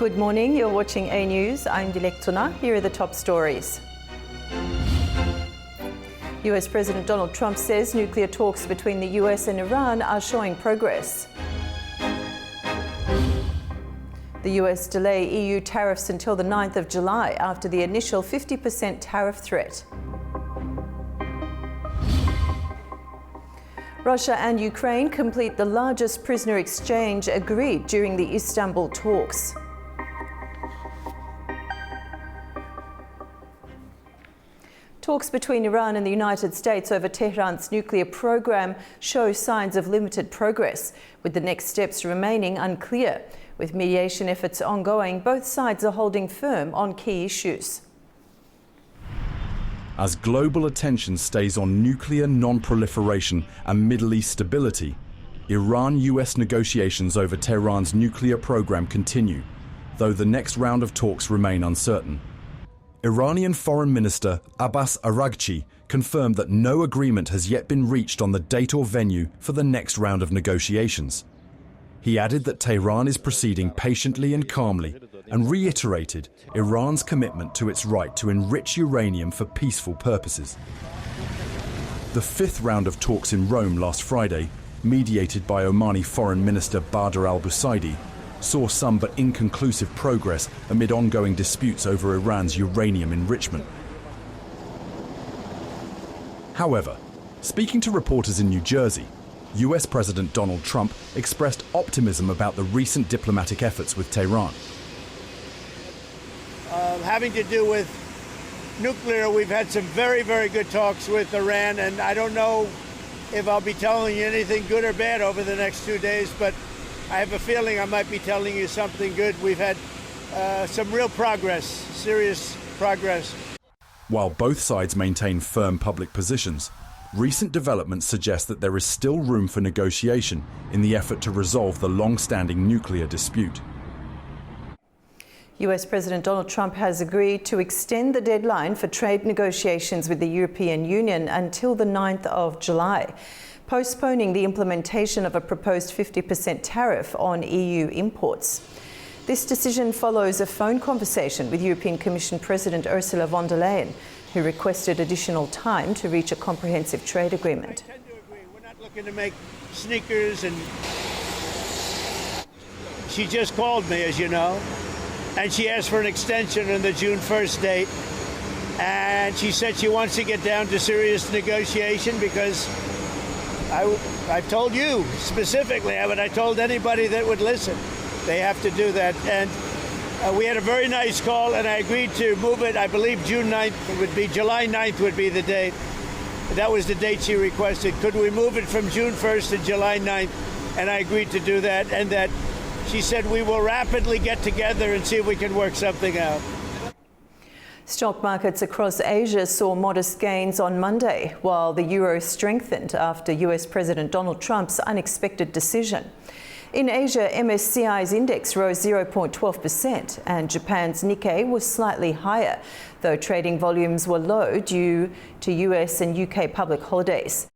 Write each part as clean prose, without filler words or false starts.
Good morning, you're watching A News. I'm Dilek Tuna. Here are the top stories. US President Donald Trump says nuclear talks between the US and Iran are showing progress. The US delay EU tariffs until the 9th of July after the initial 50% tariff threat. Russia and Ukraine complete the largest prisoner exchange agreed during the Istanbul talks. Talks between Iran and the United States over Tehran's nuclear program show signs of limited progress, with the next steps remaining unclear. With mediation efforts ongoing, both sides are holding firm on key issues. As global attention stays on nuclear non-proliferation and Middle East stability, Iran-US negotiations over Tehran's nuclear program continue, though the next round of talks remain uncertain. Iranian Foreign Minister Abbas Araghchi confirmed that no agreement has yet been reached on the date or venue for the next round of negotiations. He added that Tehran is proceeding patiently and calmly and reiterated Iran's commitment to its right to enrich uranium for peaceful purposes. The fifth round of talks in Rome last Friday, mediated by Omani Foreign Minister Badr al-Busaidi, saw some but inconclusive progress amid ongoing disputes over Iran's uranium enrichment. However, speaking to reporters in New Jersey, US President Donald Trump expressed optimism about the recent diplomatic efforts with Tehran. Having to do with nuclear, we've had some very, very good talks with Iran, and I don't know if I'll be telling you anything good or bad over the next 2 days, but I have a feeling I might be telling you something good. We've had some real progress, serious progress. While both sides maintain firm public positions, recent developments suggest that there is still room for negotiation in the effort to resolve the long-standing nuclear dispute. US President Donald Trump has agreed to extend the deadline for trade negotiations with the European Union until the 9th of July, postponing the implementation of a proposed 50% tariff on EU imports. This decision follows a phone conversation with European Commission President Ursula von der Leyen, who requested additional time to reach a comprehensive trade agreement. I tend to agree. We're not looking to make sneakers, and she just called me, as you know, and she asked for an extension on the June 1st date, and she said she wants to get down to serious negotiation because I've told you specifically, but I told anybody that would listen, they have to do that. And we had a very nice call, and I agreed to move it. I believe June 9th would be, July 9th would be the date. That was the date she requested. Could we move it from June 1st to July 9th? And I agreed to do that. And that she said we will rapidly get together and see if we can work something out. Stock markets across Asia saw modest gains on Monday, while the euro strengthened after US President Donald Trump's unexpected decision. In Asia, MSCI's index rose 0.12% and Japan's Nikkei was slightly higher, though trading volumes were low due to US and UK public holidays.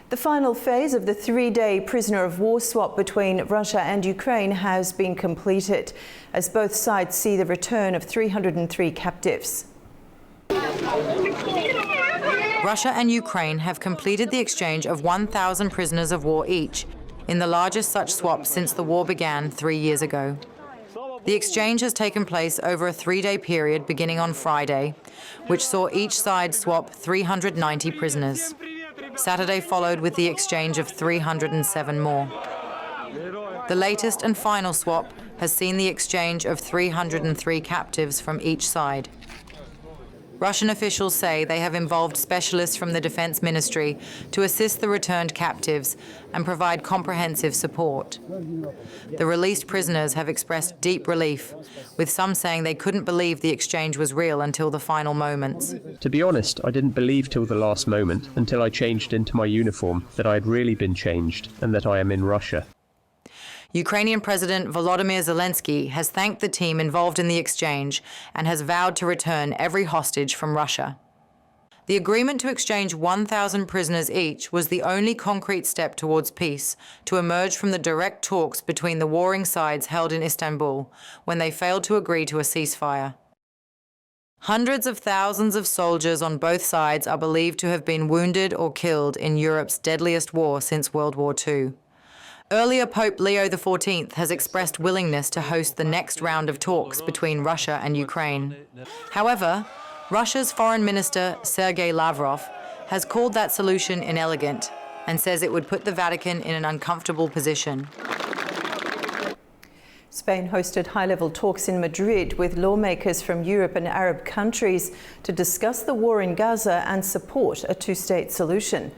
The final phase of the three-day prisoner of war swap between Russia and Ukraine has been completed, as both sides see the return of 303 captives. Russia and Ukraine have completed the exchange of 1,000 prisoners of war each, in the largest such swap since the war began 3 years ago. The exchange has taken place over a three-day period beginning on Friday, which saw each side swap 390 prisoners. Saturday followed with the exchange of 307 more. The latest and final swap has seen the exchange of 303 captives from each side. Russian officials say they have involved specialists from the Defense Ministry to assist the returned captives and provide comprehensive support. The released prisoners have expressed deep relief, with some saying they couldn't believe the exchange was real until the final moments. To be honest, I didn't believe till the last moment, until I changed into my uniform, that I had really been changed and that I am in Russia. Ukrainian President Volodymyr Zelensky has thanked the team involved in the exchange and has vowed to return every hostage from Russia. The agreement to exchange 1,000 prisoners each was the only concrete step towards peace to emerge from the direct talks between the warring sides held in Istanbul when they failed to agree to a ceasefire. Hundreds of thousands of soldiers on both sides are believed to have been wounded or killed in Europe's deadliest war since World War II. Earlier, Pope Leo XIV has expressed willingness to host the next round of talks between Russia and Ukraine. However, Russia's Foreign Minister Sergei Lavrov has called that solution inelegant and says it would put the Vatican in an uncomfortable position. Spain hosted high-level talks in Madrid with lawmakers from Europe and Arab countries to discuss the war in Gaza and support a two-state solution.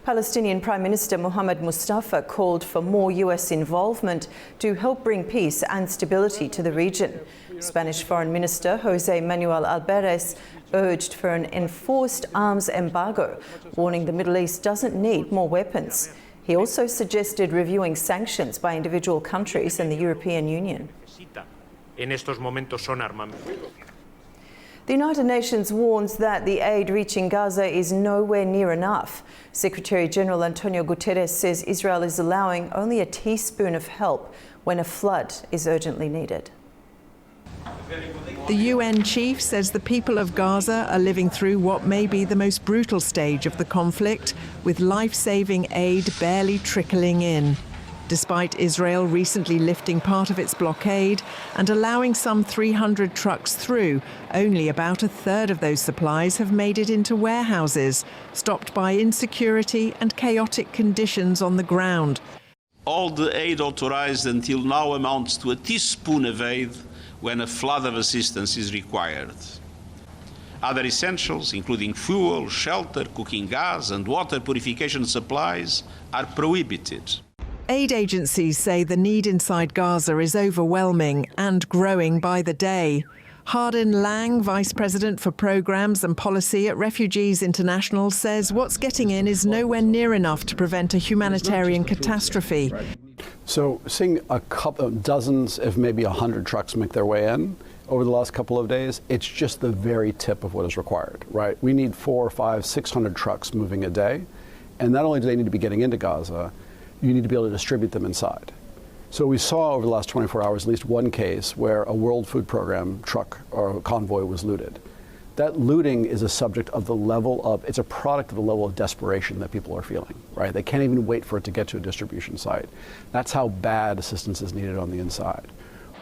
Palestinian Prime Minister Mohammed Mustafa called for more US involvement to help bring peace and stability to the region. Spanish Foreign Minister José Manuel Albares urged for an enforced arms embargo, warning the Middle East doesn't need more weapons. He also suggested reviewing sanctions by individual countries and the European Union. The United Nations warns that the aid reaching Gaza is nowhere near enough. Secretary General Antonio Guterres says Israel is allowing only a teaspoon of help when a flood is urgently needed. The UN chief says the people of Gaza are living through what may be the most brutal stage of the conflict, with life-saving aid barely trickling in. Despite Israel recently lifting part of its blockade and allowing some 300 trucks through, only about a third of those supplies have made it into warehouses, stopped by insecurity and chaotic conditions on the ground. All the aid authorized until now amounts to a teaspoon of aid when a flood of assistance is required. Other essentials, including fuel, shelter, cooking gas, and water purification supplies, are prohibited. Aid agencies say the need inside Gaza is overwhelming and growing by the day. Hardin Lang, Vice President for Programs and Policy at Refugees International, says what's getting in is nowhere near enough to prevent a humanitarian catastrophe. So seeing a couple, dozens, if maybe 100 trucks make their way in over the last couple of days, it's just the very tip of what is required, right? We need 400, 500, 600 trucks moving a day. And not only do they need to be getting into Gaza, you need to be able to distribute them inside. So we saw over the last 24 hours at least one case where a World Food Program truck or convoy was looted. That looting is a subject of the level of, it's a product of the level of desperation that people are feeling, right? They can't even wait for it to get to a distribution site. That's how bad assistance is needed on the inside.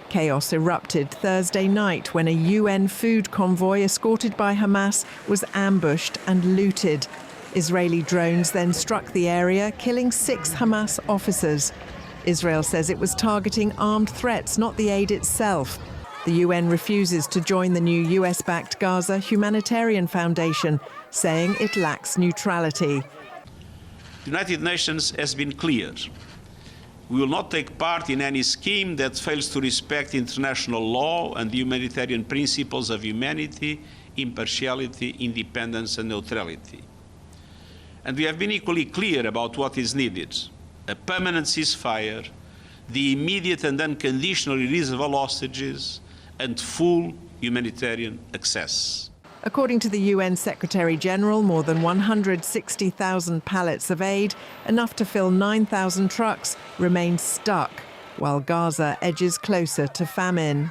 Chaos erupted Thursday night when a UN food convoy escorted by Hamas was ambushed and looted. Israeli drones then struck the area, killing 6 Hamas officers. Israel says it was targeting armed threats, not the aid itself. The UN refuses to join the new US-backed Gaza Humanitarian Foundation, saying it lacks neutrality. The United Nations has been clear. We will not take part in any scheme that fails to respect international law and the humanitarian principles of humanity, impartiality, independence and neutrality. And we have been equally clear about what is needed: a permanent ceasefire, the immediate and unconditional release of all hostages, and full humanitarian access. According to the UN Secretary-General, more than 160,000 pallets of aid, enough to fill 9,000 trucks, remain stuck, while Gaza edges closer to famine.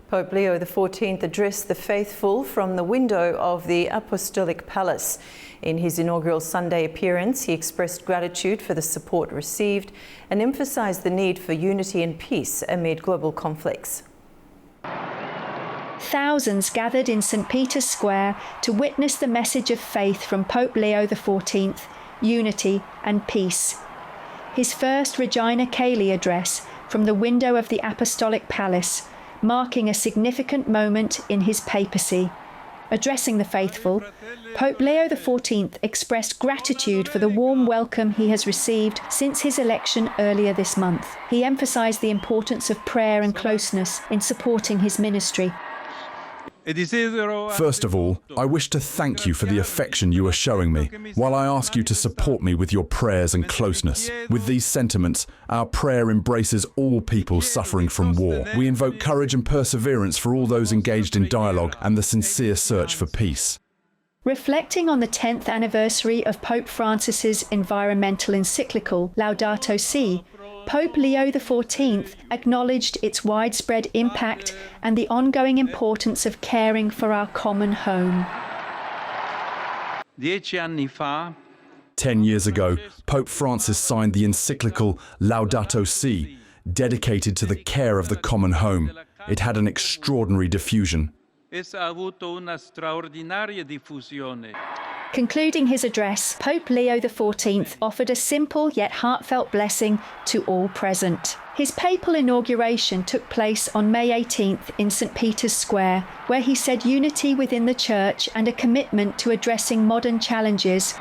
Pope Leo XIV addressed the faithful from the window of the Apostolic Palace. In his inaugural Sunday appearance, he expressed gratitude for the support received and emphasised the need for unity and peace amid global conflicts. Thousands gathered in St. Peter's Square to witness the message of faith from Pope Leo XIV, unity and peace. His first Regina Caeli address from the window of the Apostolic Palace, marking a significant moment in his papacy. Addressing the faithful, Pope Leo XIV expressed gratitude for the warm welcome he has received since his election earlier this month. He emphasised the importance of prayer and closeness in supporting his ministry. First of all, I wish to thank you for the affection you are showing me, while I ask you to support me with your prayers and closeness. With these sentiments, our prayer embraces all people suffering from war. We invoke courage and perseverance for all those engaged in dialogue and the sincere search for peace. Reflecting on the 10th anniversary of Pope Francis's environmental encyclical Laudato Si, Pope Leo XIV acknowledged its widespread impact and the ongoing importance of caring for our common home. 10 years ago, Pope Francis signed the encyclical Laudato Si, dedicated to the care of the common home. It had an extraordinary diffusion. Concluding his address, Pope Leo XIV offered a simple yet heartfelt blessing to all present. His papal inauguration took place on May 18th in St. Peter's Square, where he said unity within the Church and a commitment to addressing modern challenges.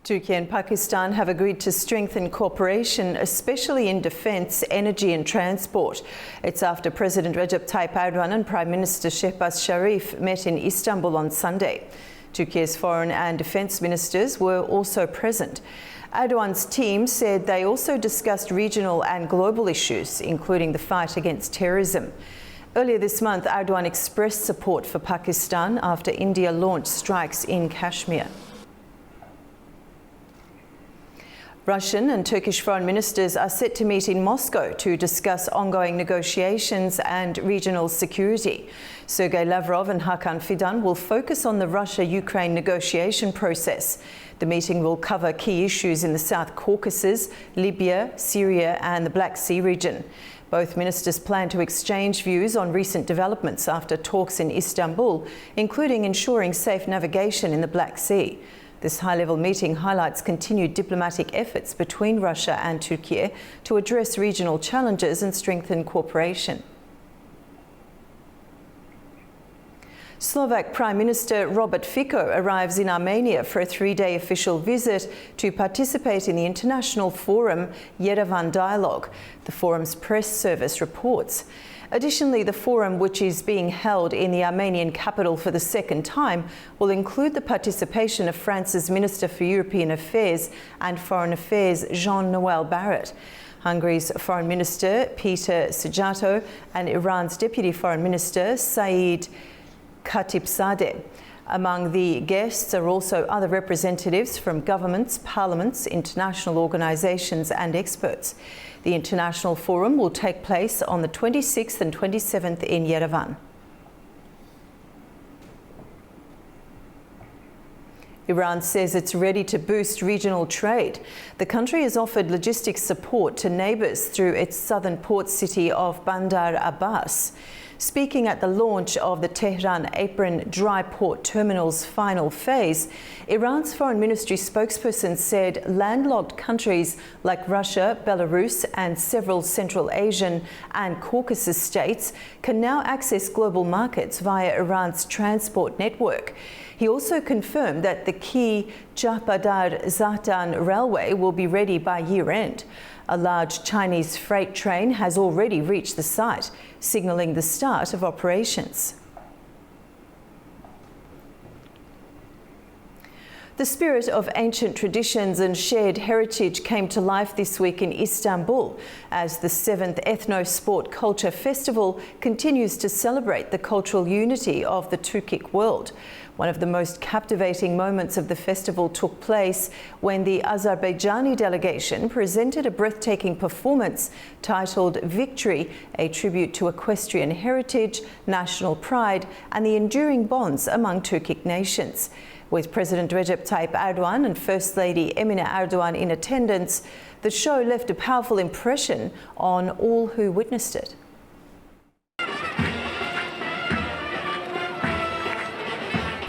Turkey and Pakistan have agreed to strengthen cooperation, especially in defence, energy and transport. It's after President Recep Tayyip Erdogan and Prime Minister Shehbaz Sharif met in Istanbul on Sunday. Turkey's foreign and defence ministers were also present. Erdogan's team said they also discussed regional and global issues, including the fight against terrorism. Earlier this month, Erdogan expressed support for Pakistan after India launched strikes in Kashmir. Russian and Turkish foreign ministers are set to meet in Moscow to discuss ongoing negotiations and regional security. Sergei Lavrov and Hakan Fidan will focus on the Russia-Ukraine negotiation process. The meeting will cover key issues in the South Caucasus, Libya, Syria and the Black Sea region. Both ministers plan to exchange views on recent developments after talks in Istanbul, including ensuring safe navigation in the Black Sea. This high-level meeting highlights continued diplomatic efforts between Russia and Turkey to address regional challenges and strengthen cooperation. Slovak Prime Minister Robert Fico arrives in Armenia for a three-day official visit to participate in the international forum Yerevan Dialogue, the forum's press service reports. Additionally, the forum, which is being held in the Armenian capital for the second time, will include the participation of France's Minister for European Affairs and Foreign Affairs, Jean-Noel Barrot, Hungary's Foreign Minister, Peter Szijjarto, and Iran's Deputy Foreign Minister, Saeed Khatibzadeh. Among the guests are also other representatives from governments, parliaments, international organisations and experts. The International Forum will take place on the 26th and 27th in Yerevan. Iran says it's ready to boost regional trade. The country has offered logistics support to neighbours through its southern port city of Bandar Abbas. Speaking at the launch of the Tehran Apron Dry Port Terminal's final phase, Iran's Foreign Ministry spokesperson said landlocked countries like Russia, Belarus and several Central Asian and Caucasus states can now access global markets via Iran's transport network. He also confirmed that the key Jahbadar-Zahdan railway will be ready by year-end. A large Chinese freight train has already reached the site, signalling the start of operations. The spirit of ancient traditions and shared heritage came to life this week in Istanbul as the 7th Ethno-Sport Culture Festival continues to celebrate the cultural unity of the Turkic world. One of the most captivating moments of the festival took place when the Azerbaijani delegation presented a breathtaking performance titled Victory, a tribute to equestrian heritage, national pride and the enduring bonds among Turkic nations. With President Recep Tayyip Erdogan and First Lady Emine Erdogan in attendance, the show left a powerful impression on all who witnessed it.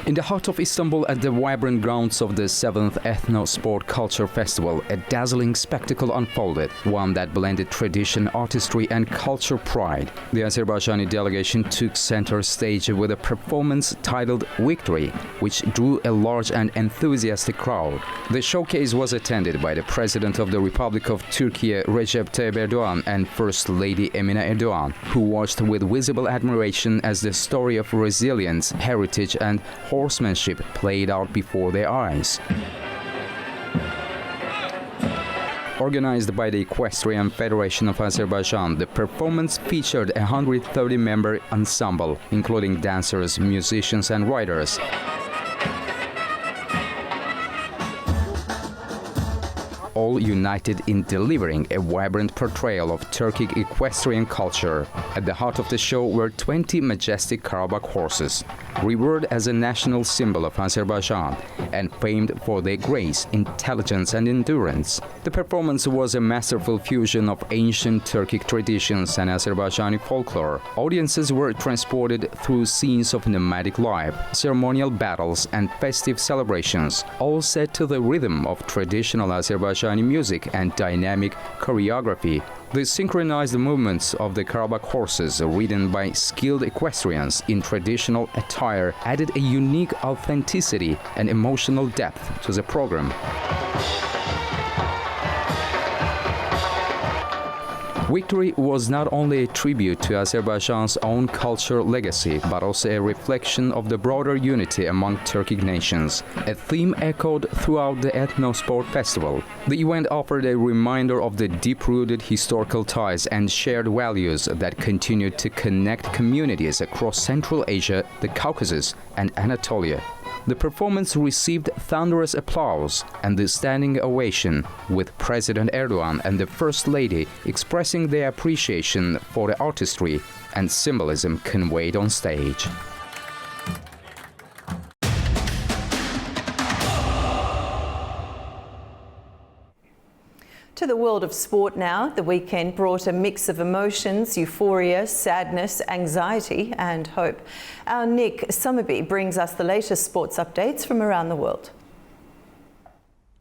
In the heart of Istanbul, at the vibrant grounds of the 7th Ethno-Sport Culture Festival, a dazzling spectacle unfolded, one that blended tradition, artistry and culture pride. The Azerbaijani delegation took center stage with a performance titled Victory, which drew a large and enthusiastic crowd. The showcase was attended by the President of the Republic of Turkey, Recep Tayyip Erdogan, and First Lady Emine Erdogan, who watched with visible admiration as the story of resilience, heritage and horsemanship played out before their eyes. Organized by the Equestrian Federation of Azerbaijan, the performance featured a 130-member ensemble, including dancers, musicians and riders. All united in delivering a vibrant portrayal of Turkic equestrian culture. At the heart of the show were 20 majestic Karabakh horses, revered as a national symbol of Azerbaijan and famed for their grace, intelligence and endurance. The performance was a masterful fusion of ancient Turkic traditions and Azerbaijani folklore. Audiences were transported through scenes of nomadic life, ceremonial battles and festive celebrations, all set to the rhythm of traditional Azerbaijani music and dynamic choreography. The synchronized movements of the Karabakh horses, ridden by skilled equestrians in traditional attire, added a unique authenticity and emotional depth to the program. Victory was not only a tribute to Azerbaijan's own cultural legacy, but also a reflection of the broader unity among Turkic nations, a theme echoed throughout the Ethno-Sport Festival. The event offered a reminder of the deep-rooted historical ties and shared values that continued to connect communities across Central Asia, the Caucasus, and Anatolia. The performance received thunderous applause and the standing ovation, with President Erdogan and the First Lady expressing their appreciation for the artistry and symbolism conveyed on stage. To the world of sport now. The weekend brought a mix of emotions, euphoria, sadness, anxiety and hope. Our Nick Summerby brings us the latest sports updates from around the world.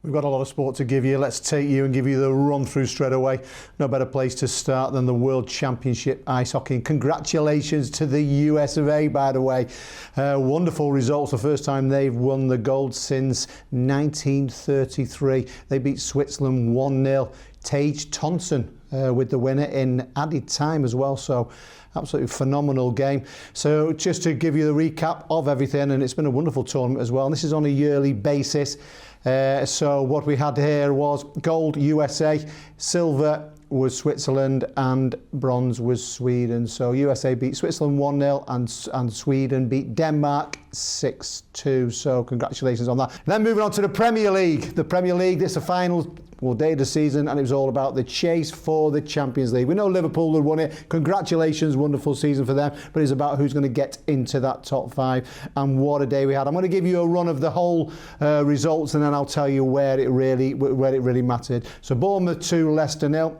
We've got a lot of sport to give you. Let's take you and give you the run through straight away. No better place to start than the World Championship Ice Hockey. And congratulations to the US of A, by the way. Wonderful results. The first time they've won the gold since 1933. They beat Switzerland 1-0. Tage Thompson with the winner in added time as well. So absolutely phenomenal game. So just to give you the recap of everything, and it's been a wonderful tournament as well. And this is on a yearly basis. So what we had here was gold USA, silver was Switzerland and bronze was Sweden. So USA beat Switzerland 1-0 and Sweden beat Denmark 6-2. So congratulations on that. Then moving on to the Premier League. The Premier League, this is the final day of the season, and it was all about the chase for the Champions League. We know Liverpool had won it. Congratulations, wonderful season for them. But it's about who's going to get into that top five. And what a day we had. I'm going to give you a run of the whole results, and then I'll tell you where it really mattered. So Bournemouth 2, Leicester 0.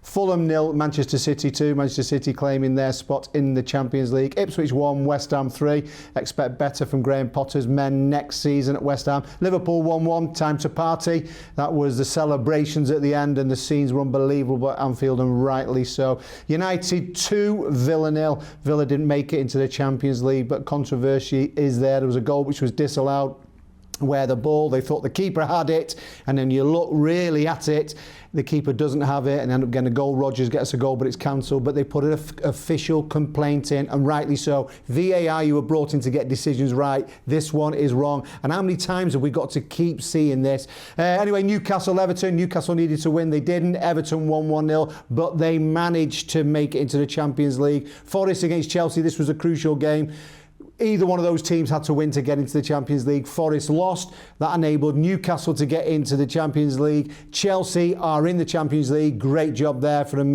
Fulham 0, Manchester City 2. Manchester City claiming their spot in the Champions League. Ipswich 1, West Ham 3. Expect better from Graham Potter's men next season at West Ham. Liverpool 1-1, time to party. That was the celebrations at the end, and the scenes were unbelievable at Anfield, and rightly so. United 2, Villa 0. Villa didn't make it into the Champions League, but controversy is there. There was a goal which was disallowed, where the ball, they thought the keeper had it, and then you look really at it, the keeper doesn't have it, and end up getting a goal. Rodgers gets a goal, but it's cancelled. But they put an official complaint in, and rightly so. VAR, you were brought in to get decisions right. This one is wrong. And how many times have we got to keep seeing this? Anyway, Newcastle-Everton. Newcastle needed to win. They didn't. Everton won 1-0, but they managed to make it into the Champions League. Forest against Chelsea. This was a crucial game. Either one of those teams had to win to get into the Champions League. Forest lost. That enabled Newcastle to get into the Champions League. Chelsea are in the Champions League. Great job there from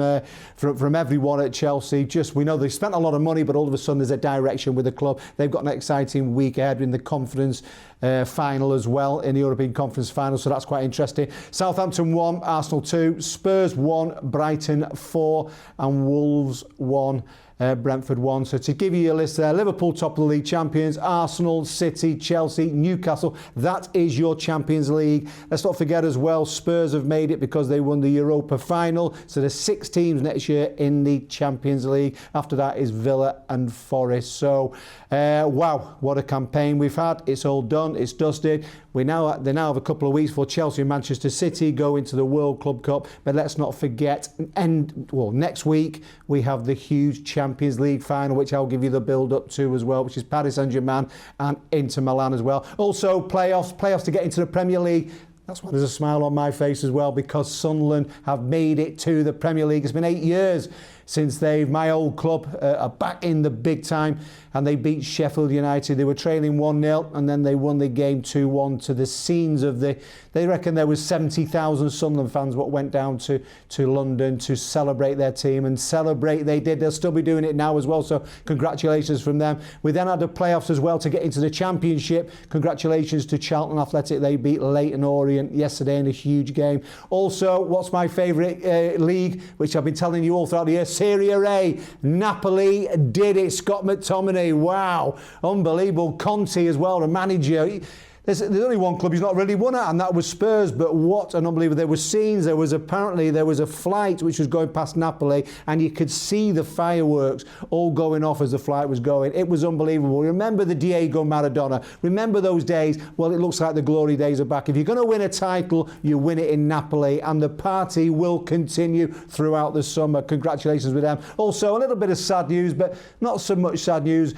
everyone at Chelsea. We know they spent a lot of money, but all of a sudden there's a direction with the club. They've got an exciting week ahead in the conference final as well, in the European Conference final, so that's quite interesting. Southampton 1, Arsenal 2, Spurs 1, Brighton 4, and Wolves 1. Brentford 1. So to give you a list there, Liverpool top of the league champions, Arsenal, City, Chelsea, Newcastle. That is your Champions League. Let's not forget as well, Spurs have made it because they won the Europa final. So there's 6 teams next year in the Champions League. After that is Villa and Forest. So wow, what a campaign we've had. It's all done. It's dusted. They now have a couple of weeks for Chelsea and Manchester City go into the World Club Cup. But let's not forget, next week we have the huge Champions League final, which I'll give you the build-up to as well, which is Paris Saint-Germain and Inter Milan as well. Also, playoffs to get into the Premier League. That's why there's a smile on my face as well, because Sunderland have made it to the Premier League. It's been 8 years since my old club, are back in the big time, and they beat Sheffield United. They were trailing 1-0, and then they won the game 2-1 to the scenes of they reckon there was 70,000 Sunderland fans what went down to London to celebrate their team, and celebrate they did. They'll still be doing it now as well, so congratulations from them. We then had the playoffs as well to get into the Championship. Congratulations to Charlton Athletic. They beat Leyton Orient yesterday in a huge game. Also, what's my favourite league, which I've been telling you all throughout the year, Serie A. Napoli did it. Scott McTominay, wow, unbelievable. Conte as well, the manager. There's only one club he's not really won at, and that was Spurs. But what an unbelievable! There were scenes. There was a flight which was going past Napoli, and you could see the fireworks all going off as the flight was going. It was unbelievable. Remember the Diego Maradona? Remember those days? Well, it looks like the glory days are back. If you're going to win a title, you win it in Napoli, and the party will continue throughout the summer. Congratulations with them. Also, a little bit of sad news, but not so much sad news.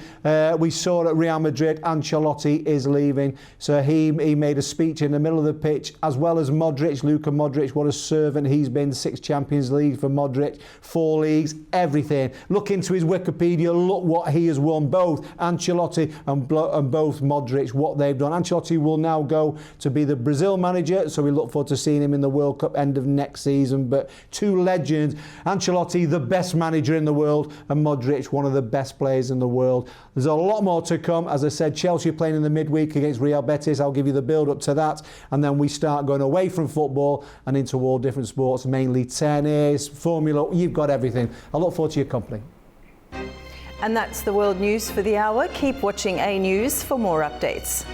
We saw at Real Madrid, Ancelotti is leaving. So he made a speech in the middle of the pitch, as well as Modric, Luka Modric. What a servant he's been. 6 Champions League for Modric, 4 leagues, everything. Look into his Wikipedia, look what he has won. Both Ancelotti and both Modric, what they've done. Ancelotti will now go to be the Brazil manager, so we look forward to seeing him in the World Cup end of next season. But 2 legends, Ancelotti, the best manager in the world, and Modric, one of the best players in the world. There's a lot more to come. As I said, Chelsea are playing in the midweek against Real Betis. I'll give you the build up to that, and then we start going away from football and into all different sports, mainly tennis, Formula. You've got everything. I look forward to your company. And that's the world news for the hour. Keep watching A News for more updates.